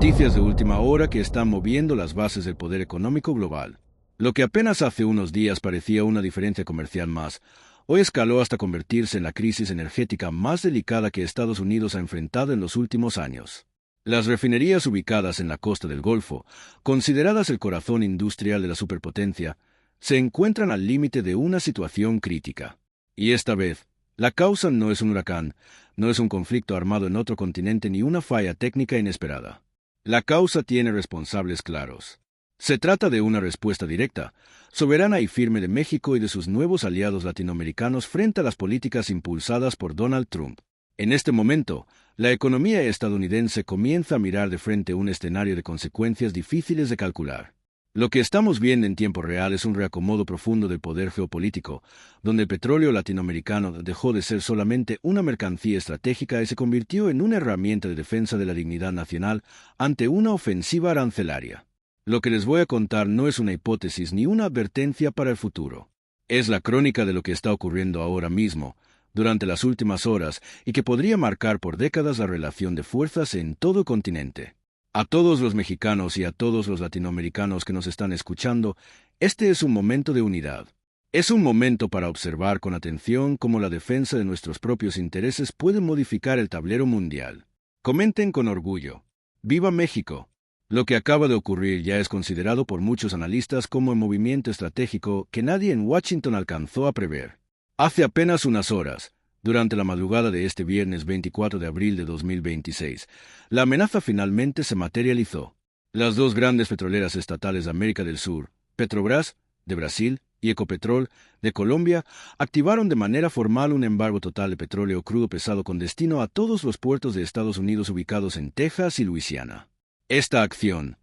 Noticias de última hora que están moviendo las bases del poder económico global. Lo que apenas hace unos días parecía una diferencia comercial más, hoy escaló hasta convertirse en la crisis energética más delicada que Estados Unidos ha enfrentado en los últimos años. Las refinerías ubicadas en la costa del Golfo, consideradas el corazón industrial de la superpotencia, se encuentran al límite de una situación crítica. Y esta vez, la causa no es un huracán, no es un conflicto armado en otro continente ni una falla técnica inesperada. La causa tiene responsables claros. Se trata de una respuesta directa, soberana y firme de México y de sus nuevos aliados latinoamericanos frente a las políticas impulsadas por Donald Trump. En este momento, la economía estadounidense comienza a mirar de frente un escenario de consecuencias difíciles de calcular. Lo que estamos viendo en tiempo real es un reacomodo profundo del poder geopolítico, donde el petróleo latinoamericano dejó de ser solamente una mercancía estratégica y se convirtió en una herramienta de defensa de la dignidad nacional ante una ofensiva arancelaria. Lo que les voy a contar no es una hipótesis ni una advertencia para el futuro. Es la crónica de lo que está ocurriendo ahora mismo, durante las últimas horas, y que podría marcar por décadas la relación de fuerzas en todo el continente. A todos los mexicanos y a todos los latinoamericanos que nos están escuchando, este es un momento de unidad. Es un momento para observar con atención cómo la defensa de nuestros propios intereses puede modificar el tablero mundial. Comenten con orgullo. ¡Viva México! Lo que acaba de ocurrir ya es considerado por muchos analistas como un movimiento estratégico que nadie en Washington alcanzó a prever. Hace apenas unas horas, durante la madrugada de este viernes 24 de abril de 2026, la amenaza finalmente se materializó. Las dos grandes petroleras estatales de América del Sur, Petrobras, de Brasil, y Ecopetrol, de Colombia, activaron de manera formal un embargo total de petróleo crudo pesado con destino a todos los puertos de Estados Unidos ubicados en Texas y Luisiana. Esta acción,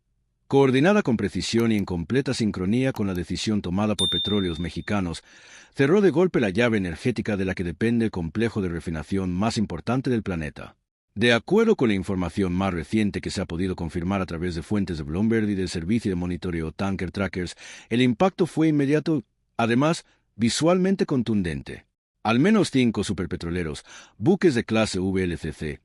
coordinada con precisión y en completa sincronía con la decisión tomada por Petróleos Mexicanos, cerró de golpe la llave energética de la que depende el complejo de refinación más importante del planeta. De acuerdo con la información más reciente que se ha podido confirmar a través de fuentes de Bloomberg y del servicio de monitoreo Tanker Trackers, el impacto fue inmediato, además, visualmente contundente. Al menos 5 superpetroleros, buques de clase VLCC,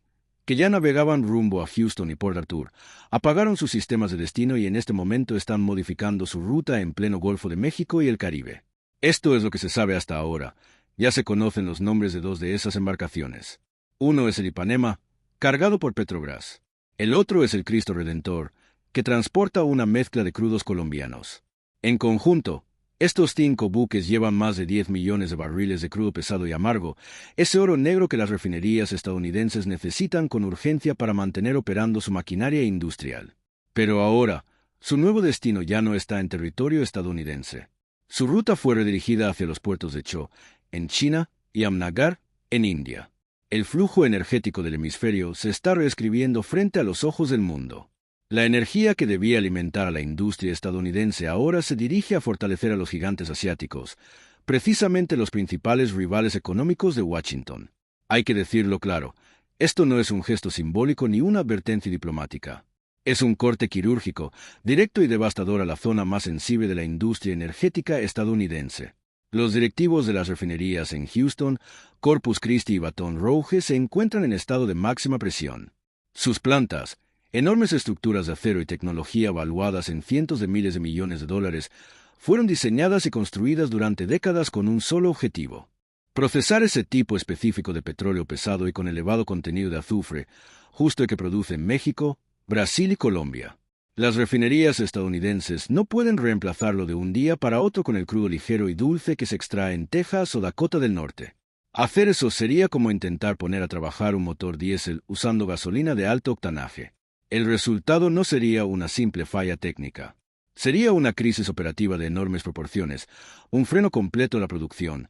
que ya navegaban rumbo a Houston y Port Arthur, apagaron sus sistemas de destino y en este momento están modificando su ruta en pleno Golfo de México y el Caribe. Esto es lo que se sabe hasta ahora. Ya se conocen los nombres de 2 de esas embarcaciones. Uno es el Ipanema, cargado por Petrobras. El otro es el Cristo Redentor, que transporta una mezcla de crudos colombianos. En conjunto, estos 5 buques llevan más de 10 millones de barriles de crudo pesado y amargo, ese oro negro que las refinerías estadounidenses necesitan con urgencia para mantener operando su maquinaria industrial. Pero ahora, su nuevo destino ya no está en territorio estadounidense. Su ruta fue redirigida hacia los puertos de Cho, en China, y Amnagar, en India. El flujo energético del hemisferio se está reescribiendo frente a los ojos del mundo. La energía que debía alimentar a la industria estadounidense ahora se dirige a fortalecer a los gigantes asiáticos, precisamente los principales rivales económicos de Washington. Hay que decirlo claro, esto no es un gesto simbólico ni una advertencia diplomática. Es un corte quirúrgico, directo y devastador a la zona más sensible de la industria energética estadounidense. Los directivos de las refinerías en Houston, Corpus Christi y Baton Rouge se encuentran en estado de máxima presión. Sus plantas, enormes estructuras de acero y tecnología valuadas en cientos de miles de millones de dólares, fueron diseñadas y construidas durante décadas con un solo objetivo: procesar ese tipo específico de petróleo pesado y con elevado contenido de azufre, justo el que producen México, Brasil y Colombia. Las refinerías estadounidenses no pueden reemplazarlo de un día para otro con el crudo ligero y dulce que se extrae en Texas o Dakota del Norte. Hacer eso sería como intentar poner a trabajar un motor diésel usando gasolina de alto octanaje. El resultado no sería una simple falla técnica. Sería una crisis operativa de enormes proporciones, un freno completo a la producción.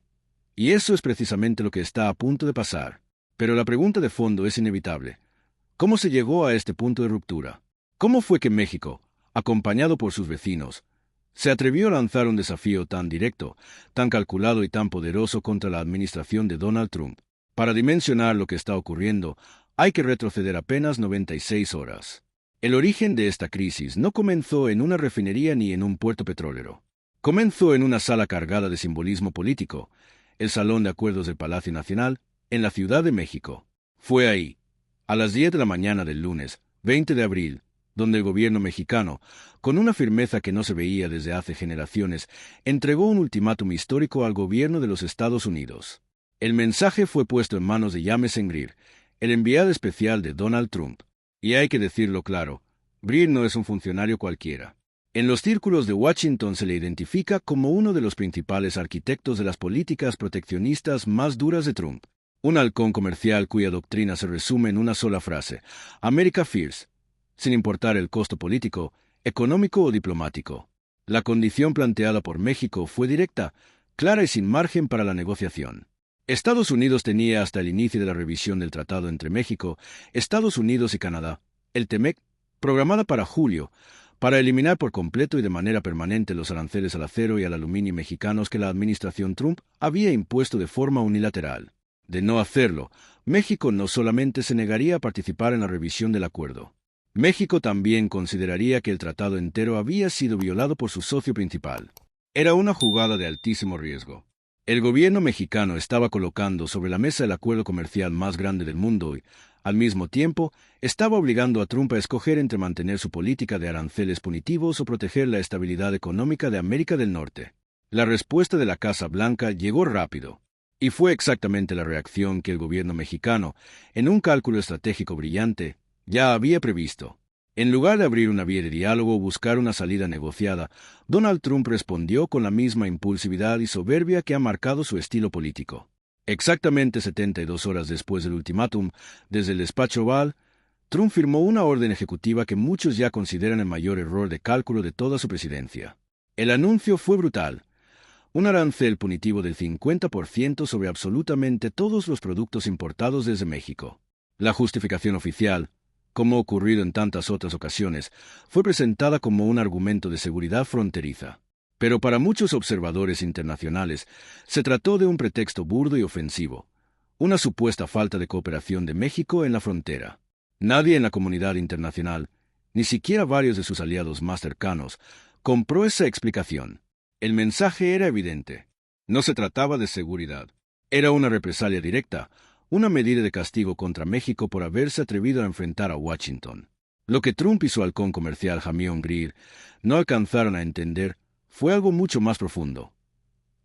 Y eso es precisamente lo que está a punto de pasar. Pero la pregunta de fondo es inevitable. ¿Cómo se llegó a este punto de ruptura? ¿Cómo fue que México, acompañado por sus vecinos, se atrevió a lanzar un desafío tan directo, tan calculado y tan poderoso contra la administración de Donald Trump? Para dimensionar lo que está ocurriendo, hay que retroceder apenas 96 horas. El origen de esta crisis no comenzó en una refinería ni en un puerto petrolero. Comenzó en una sala cargada de simbolismo político, el Salón de Acuerdos del Palacio Nacional, en la Ciudad de México. Fue ahí, a las 10 de la mañana del lunes, 20 de abril, donde el gobierno mexicano, con una firmeza que no se veía desde hace generaciones, entregó un ultimátum histórico al gobierno de los Estados Unidos. El mensaje fue puesto en manos de James Greer, el enviado especial de Donald Trump. Y hay que decirlo claro, Greer no es un funcionario cualquiera. En los círculos de Washington se le identifica como uno de los principales arquitectos de las políticas proteccionistas más duras de Trump. Un halcón comercial cuya doctrina se resume en una sola frase: America First, sin importar el costo político, económico o diplomático. La condición planteada por México fue directa, clara y sin margen para la negociación. Estados Unidos tenía hasta el inicio de la revisión del tratado entre México, Estados Unidos y Canadá, el TEMEC, programada para julio, para eliminar por completo y de manera permanente los aranceles al acero y al aluminio mexicanos que la administración Trump había impuesto de forma unilateral. De no hacerlo, México no solamente se negaría a participar en la revisión del acuerdo. México también consideraría que el tratado entero había sido violado por su socio principal. Era una jugada de altísimo riesgo. El gobierno mexicano estaba colocando sobre la mesa el acuerdo comercial más grande del mundo y, al mismo tiempo, estaba obligando a Trump a escoger entre mantener su política de aranceles punitivos o proteger la estabilidad económica de América del Norte. La respuesta de la Casa Blanca llegó rápido, y fue exactamente la reacción que el gobierno mexicano, en un cálculo estratégico brillante, ya había previsto. En lugar de abrir una vía de diálogo o buscar una salida negociada, Donald Trump respondió con la misma impulsividad y soberbia que ha marcado su estilo político. Exactamente 72 horas después del ultimátum, desde el despacho Oval, Trump firmó una orden ejecutiva que muchos ya consideran el mayor error de cálculo de toda su presidencia. El anuncio fue brutal: un arancel punitivo del 50% sobre absolutamente todos los productos importados desde México. La justificación oficial, como ocurrido en tantas otras ocasiones, fue presentada como un argumento de seguridad fronteriza. Pero para muchos observadores internacionales, se trató de un pretexto burdo y ofensivo, una supuesta falta de cooperación de México en la frontera. Nadie en la comunidad internacional, ni siquiera varios de sus aliados más cercanos, compró esa explicación. El mensaje era evidente. No se trataba de seguridad. Era una represalia directa, una medida de castigo contra México por haberse atrevido a enfrentar a Washington. Lo que Trump y su halcón comercial James Greer no alcanzaron a entender fue algo mucho más profundo.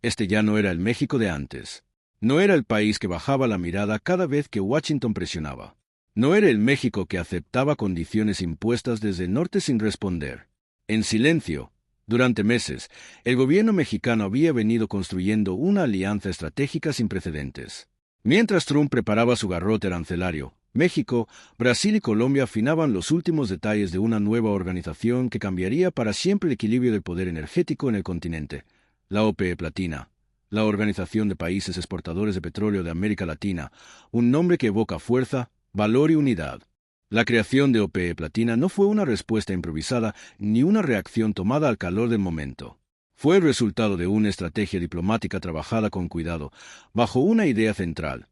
Este ya no era el México de antes. No era el país que bajaba la mirada cada vez que Washington presionaba. No era el México que aceptaba condiciones impuestas desde el norte sin responder. En silencio, durante meses, el gobierno mexicano había venido construyendo una alianza estratégica sin precedentes. Mientras Trump preparaba su garrote arancelario, México, Brasil y Colombia afinaban los últimos detalles de una nueva organización que cambiaría para siempre el equilibrio del poder energético en el continente: la OPEP Latina, la Organización de Países Exportadores de Petróleo de América Latina, un nombre que evoca fuerza, valor y unidad. La creación de OPEP Latina no fue una respuesta improvisada ni una reacción tomada al calor del momento. Fue el resultado de una estrategia diplomática trabajada con cuidado, bajo una idea central.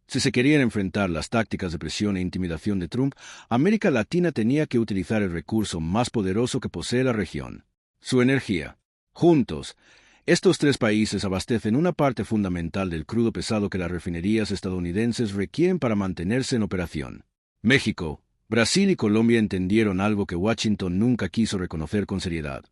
Si se querían enfrentar las tácticas de presión e intimidación de Trump, América Latina tenía que utilizar el recurso más poderoso que posee la región: su energía. Juntos, estos tres países abastecen una parte fundamental del crudo pesado que las refinerías estadounidenses requieren para mantenerse en operación. México, Brasil y Colombia entendieron algo que Washington nunca quiso reconocer con seriedad.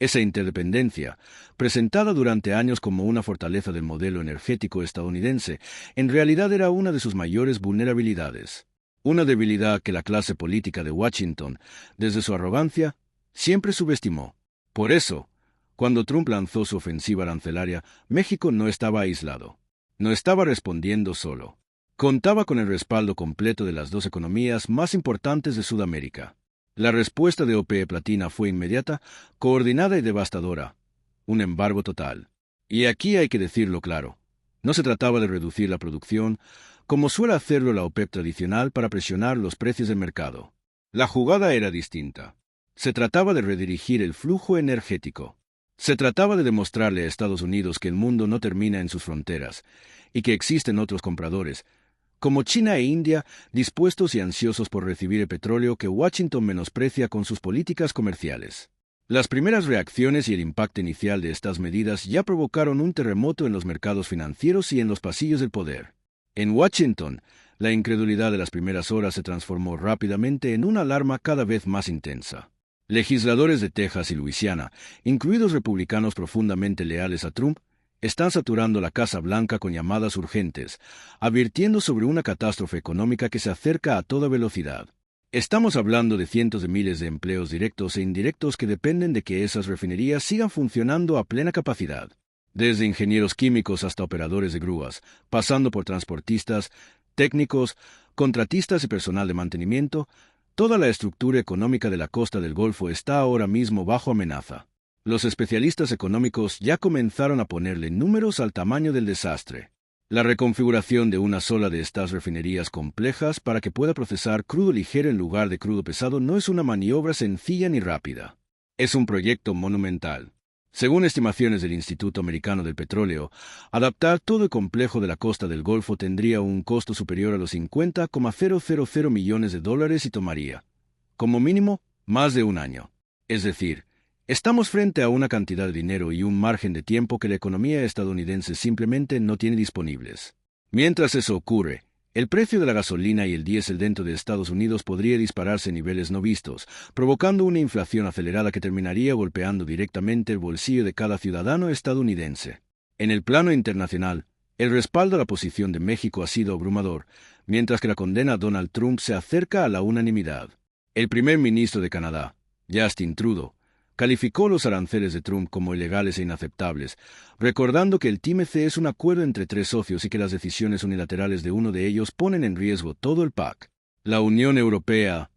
Esa interdependencia, presentada durante años como una fortaleza del modelo energético estadounidense, en realidad era una de sus mayores vulnerabilidades. Una debilidad que la clase política de Washington, desde su arrogancia, siempre subestimó. Por eso, cuando Trump lanzó su ofensiva arancelaria, México no estaba aislado. No estaba respondiendo solo. Contaba con el respaldo completo de las dos economías más importantes de Sudamérica. La respuesta de OPEP Latina fue inmediata, coordinada y devastadora: un embargo total. Y aquí hay que decirlo claro: no se trataba de reducir la producción, como suele hacerlo la OPEP tradicional para presionar los precios del mercado. La jugada era distinta. Se trataba de redirigir el flujo energético. Se trataba de demostrarle a Estados Unidos que el mundo no termina en sus fronteras, y que existen otros compradores, como China e India, dispuestos y ansiosos por recibir el petróleo que Washington menosprecia con sus políticas comerciales. Las primeras reacciones y el impacto inicial de estas medidas ya provocaron un terremoto en los mercados financieros y en los pasillos del poder. En Washington, La incredulidad de las primeras horas se transformó rápidamente en una alarma cada vez más intensa. Legisladores de Texas y Luisiana, incluidos republicanos profundamente leales a Trump, están saturando la Casa Blanca con llamadas urgentes, advirtiendo sobre una catástrofe económica que se acerca a toda velocidad. Estamos hablando de cientos de miles de empleos directos e indirectos que dependen de que esas refinerías sigan funcionando a plena capacidad. Desde ingenieros químicos hasta operadores de grúas, pasando por transportistas, técnicos, contratistas y personal de mantenimiento, toda la estructura económica de la costa del Golfo está ahora mismo bajo amenaza. Los especialistas económicos ya comenzaron a ponerle números al tamaño del desastre. La reconfiguración de una sola de estas refinerías complejas para que pueda procesar crudo ligero en lugar de crudo pesado no es una maniobra sencilla ni rápida. Es un proyecto monumental. Según estimaciones del Instituto Americano del Petróleo, adaptar todo el complejo de la costa del Golfo tendría un costo superior a los $50,000 millones y tomaría, como mínimo, más de un año. Es decir, estamos frente a una cantidad de dinero y un margen de tiempo que la economía estadounidense simplemente no tiene disponibles. Mientras eso ocurre, el precio de la gasolina y el diésel dentro de Estados Unidos podría dispararse a niveles no vistos, provocando una inflación acelerada que terminaría golpeando directamente el bolsillo de cada ciudadano estadounidense. En el plano internacional, el respaldo a la posición de México ha sido abrumador, mientras que la condena a Donald Trump se acerca a la unanimidad. El primer ministro de Canadá, Justin Trudeau, calificó los aranceles de Trump como ilegales e inaceptables, recordando que el TMC es un acuerdo entre tres socios y que las decisiones unilaterales de uno de ellos ponen en riesgo todo el PAC. La Unión Europea,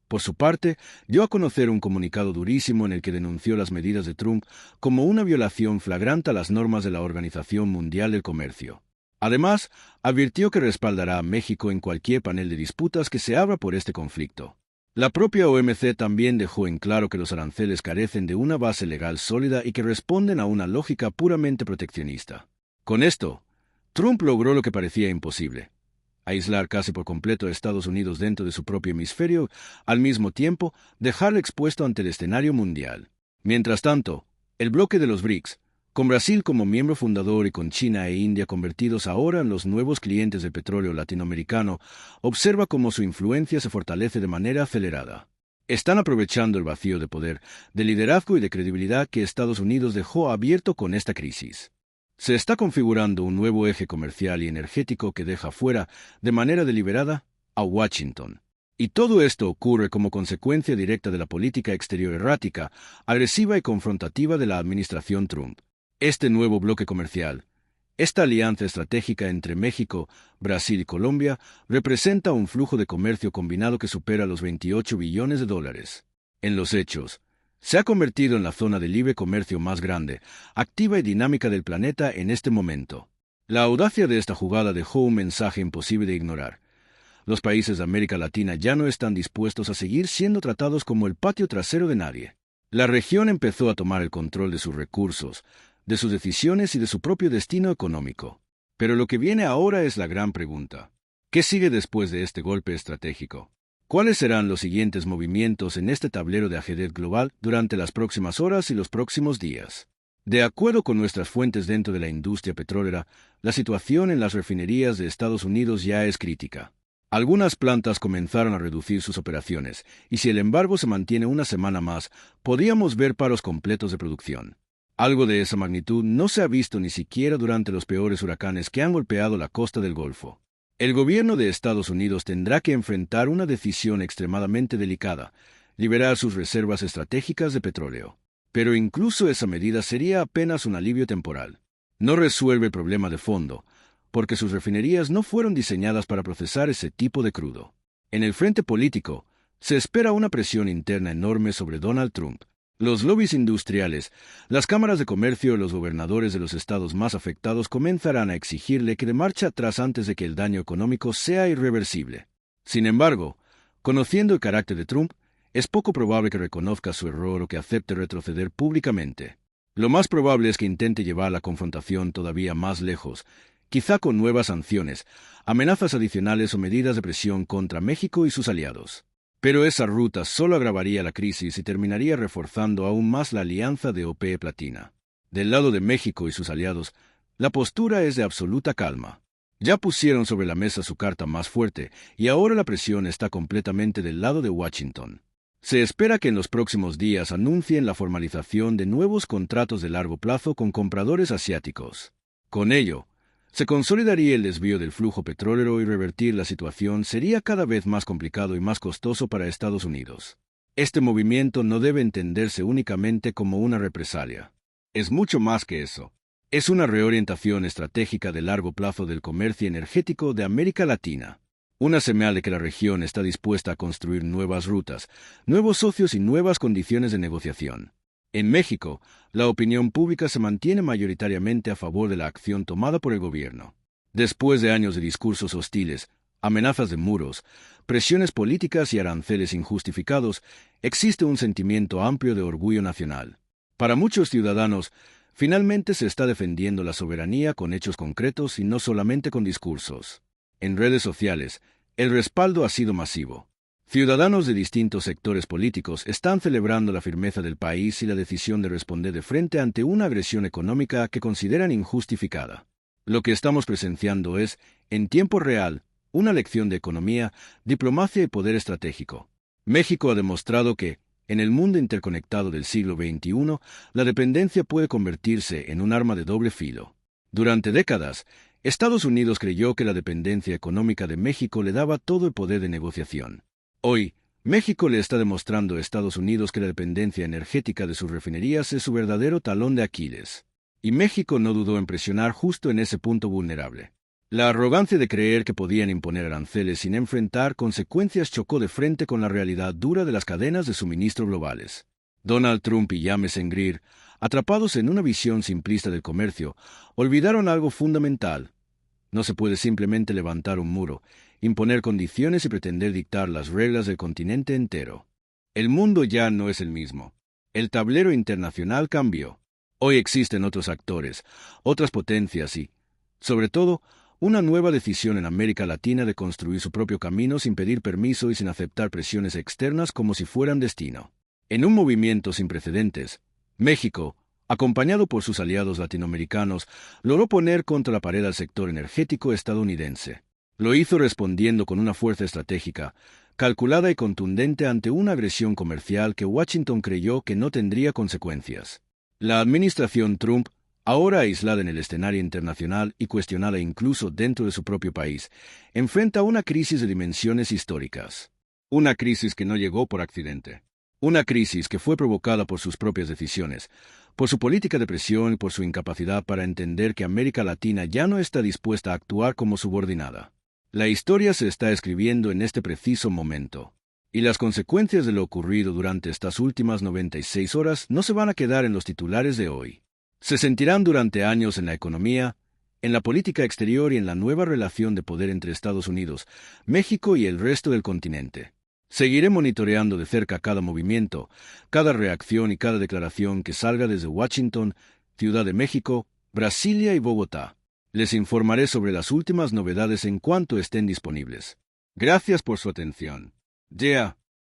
por su parte, dio a conocer un comunicado durísimo en el que denunció las medidas de Trump como una violación flagrante a las normas de la Organización Mundial del Comercio. Además, advirtió que respaldará a México en cualquier panel de disputas que se abra por este conflicto. La propia OMC también dejó en claro que los aranceles carecen de una base legal sólida y que responden a una lógica puramente proteccionista. Con esto, Trump logró lo que parecía imposible: aislar casi por completo a Estados Unidos dentro de su propio hemisferio, al mismo tiempo dejarlo expuesto ante el escenario mundial. Mientras tanto, el bloque de los BRICS, con Brasil como miembro fundador y con China e India convertidos ahora en los nuevos clientes del petróleo latinoamericano, observa cómo su influencia se fortalece de manera acelerada. Están aprovechando el vacío de poder, de liderazgo y de credibilidad que Estados Unidos dejó abierto con esta crisis. Se está configurando un nuevo eje comercial y energético que deja fuera, de manera deliberada, a Washington. Y todo esto ocurre como consecuencia directa de la política exterior errática, agresiva y confrontativa de la administración Trump. Este nuevo bloque comercial, esta alianza estratégica entre México, Brasil y Colombia, representa un flujo de comercio combinado que supera los $28 billones. En los hechos, se ha convertido en la zona de libre comercio más grande, activa y dinámica del planeta en este momento. La audacia de esta jugada dejó un mensaje imposible de ignorar. Los países de América Latina ya no están dispuestos a seguir siendo tratados como el patio trasero de nadie. La región empezó a tomar el control de sus recursos, de sus decisiones y de su propio destino económico. Pero lo que viene ahora es la gran pregunta. ¿Qué sigue después de este golpe estratégico? ¿Cuáles serán los siguientes movimientos en este tablero de ajedrez global durante las próximas horas y los próximos días? De acuerdo con nuestras fuentes dentro de la industria petrolera, la situación en las refinerías de Estados Unidos ya es crítica. Algunas plantas comenzaron a reducir sus operaciones, y si el embargo se mantiene una semana más, podríamos ver paros completos de producción. Algo de esa magnitud no se ha visto ni siquiera durante los peores huracanes que han golpeado la costa del Golfo. El gobierno de Estados Unidos tendrá que enfrentar una decisión extremadamente delicada: liberar sus reservas estratégicas de petróleo. Pero incluso esa medida sería apenas un alivio temporal. No resuelve el problema de fondo, porque sus refinerías no fueron diseñadas para procesar ese tipo de crudo. En el frente político, se espera una presión interna enorme sobre Donald Trump. Los lobbies industriales, las cámaras de comercio y los gobernadores de los estados más afectados comenzarán a exigirle que dé marcha atrás antes de que el daño económico sea irreversible. Sin embargo, conociendo el carácter de Trump, es poco probable que reconozca su error o que acepte retroceder públicamente. Lo más probable es que intente llevar la confrontación todavía más lejos, quizá con nuevas sanciones, amenazas adicionales o medidas de presión contra México y sus aliados. Pero esa ruta solo agravaría la crisis y terminaría reforzando aún más la alianza de OPEP+. Del lado de México y sus aliados, la postura es de absoluta calma. Ya pusieron sobre la mesa su carta más fuerte, y ahora la presión está completamente del lado de Washington. Se espera que en los próximos días anuncien la formalización de nuevos contratos de largo plazo con compradores asiáticos. Con ello, se consolidaría el desvío del flujo petrolero y revertir la situación sería cada vez más complicado y más costoso para Estados Unidos. Este movimiento no debe entenderse únicamente como una represalia. Es mucho más que eso. Es una reorientación estratégica de largo plazo del comercio energético de América Latina. Una señal de que la región está dispuesta a construir nuevas rutas, nuevos socios y nuevas condiciones de negociación. En México, la opinión pública se mantiene mayoritariamente a favor de la acción tomada por el gobierno. Después de años de discursos hostiles, amenazas de muros, presiones políticas y aranceles injustificados, existe un sentimiento amplio de orgullo nacional. Para muchos ciudadanos, finalmente se está defendiendo la soberanía con hechos concretos y no solamente con discursos. En redes sociales, el respaldo ha sido masivo. Ciudadanos de distintos sectores políticos están celebrando la firmeza del país y la decisión de responder de frente ante una agresión económica que consideran injustificada. Lo que estamos presenciando es, en tiempo real, una lección de economía, diplomacia y poder estratégico. México ha demostrado que, en el mundo interconectado del siglo XXI, la dependencia puede convertirse en un arma de doble filo. Durante décadas, Estados Unidos creyó que la dependencia económica de México le daba todo el poder de negociación. Hoy, México le está demostrando a Estados Unidos que la dependencia energética de sus refinerías es su verdadero talón de Aquiles. Y México no dudó en presionar justo en ese punto vulnerable. La arrogancia de creer que podían imponer aranceles sin enfrentar consecuencias chocó de frente con la realidad dura de las cadenas de suministro globales. Donald Trump y James Engrir, atrapados en una visión simplista del comercio, olvidaron algo fundamental. No se puede simplemente levantar un muro, imponer condiciones y pretender dictar las reglas del continente entero. El mundo ya no es el mismo. El tablero internacional cambió. Hoy existen otros actores, otras potencias y, sobre todo, una nueva decisión en América Latina de construir su propio camino sin pedir permiso y sin aceptar presiones externas como si fueran destino. En un movimiento sin precedentes, México, acompañado por sus aliados latinoamericanos, logró poner contra la pared al sector energético estadounidense. Lo hizo respondiendo con una fuerza estratégica, calculada y contundente ante una agresión comercial que Washington creyó que no tendría consecuencias. La administración Trump, ahora aislada en el escenario internacional y cuestionada incluso dentro de su propio país, enfrenta una crisis de dimensiones históricas. Una crisis que no llegó por accidente. Una crisis que fue provocada por sus propias decisiones, por su política de presión y por su incapacidad para entender que América Latina ya no está dispuesta a actuar como subordinada. La historia se está escribiendo en este preciso momento, y las consecuencias de lo ocurrido durante estas últimas 96 horas no se van a quedar en los titulares de hoy. Se sentirán durante años en la economía, en la política exterior y en la nueva relación de poder entre Estados Unidos, México y el resto del continente. Seguiré monitoreando de cerca cada movimiento, cada reacción y cada declaración que salga desde Washington, Ciudad de México, Brasilia y Bogotá. Les informaré sobre las últimas novedades en cuanto estén disponibles. Gracias por su atención. Yeah.